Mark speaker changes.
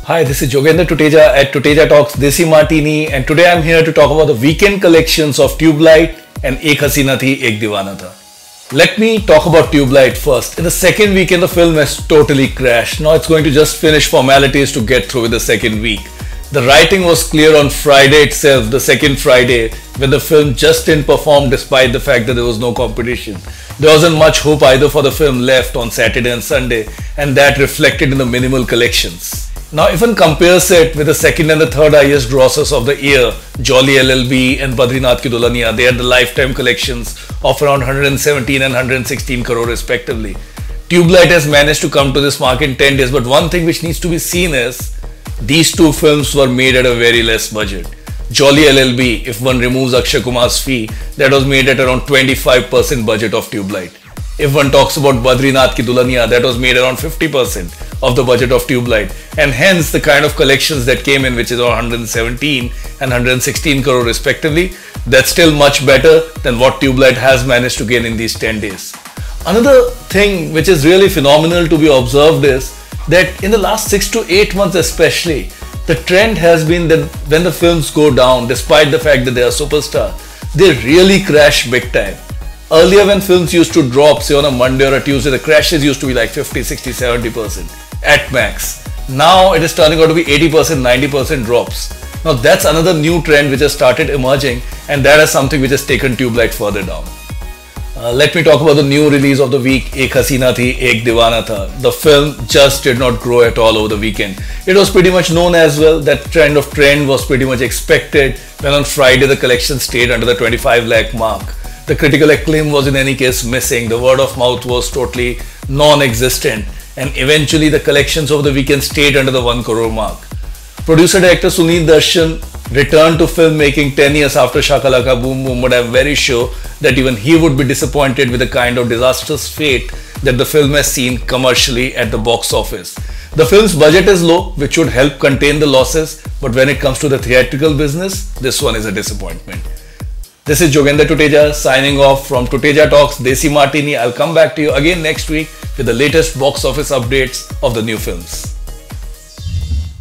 Speaker 1: Hi, this is Jogendra Tuteja at Tuteja Talks Desimartini, and today I'm here to talk about the weekend collections of Tubelight and Ek Haseena Thi, Ek Deewana Tha. Let me talk about Tubelight first. In the second weekend, the film has totally crashed. Now it's going to just finish formalities to get through with the second week. The writing was clear on Friday itself, the second Friday, when the film just didn't perform despite the fact that there was no competition. There wasn't much hope either for the film left on Saturday and Sunday, and that reflected in the minimal collections. Now, if one compares it with the second and the third highest grossers of the year, Jolly LLB and Badrinath Ki Dulhaniya, they had the lifetime collections of around 117 and 116 crore respectively. Tubelight has managed to come to this mark in 10 days, but one thing which needs to be seen is these two films were made at a very less budget. Jolly LLB, if one removes Akshay Kumar's fee, that was made at around 25% budget of Tubelight. If one talks about Badrinath Ki Dulhaniya, that was made around 50% of the budget of Tubelight, and hence the kind of collections that came in, which is around 117 and 116 crore respectively, that's still much better than what Tubelight has managed to gain in these 10 days. Another thing which is really phenomenal to be observed is that in the last 6 to 8 months especially, the trend has been that when the films go down, despite the fact that they are superstar, they really crash big time. Earlier when films used to drop, say on a Monday or a Tuesday, the crashes used to be like 50, 60, 70% at max. Now it is turning out to be 80%, 90% drops. Now that's another new trend which has started emerging, and that is something which has taken Tubelight further down. Let me talk about the new release of the week, Ek Haseena Thi, Ek Deewana Tha. The film just did not grow at all over the weekend. It was pretty much known as well. That trend was pretty much expected when on Friday the collection stayed under the 25 lakh mark. The critical acclaim was in any case missing. The word of mouth was totally non-existent, and eventually the collections over the weekend stayed under the 1 crore mark. Producer-director Sunil Darshan returned to filmmaking 10 years after Shakalaka Boom Boom, but I'm very sure that even he would be disappointed with the kind of disastrous fate that the film has seen commercially at the box office. The film's budget is low, which should help contain the losses, but when it comes to the theatrical business, this one is a disappointment. This is Jogendra Tuteja signing off from Tuteja Talks Desimartini. I'll come back to you again next week with the latest box office updates of the new films.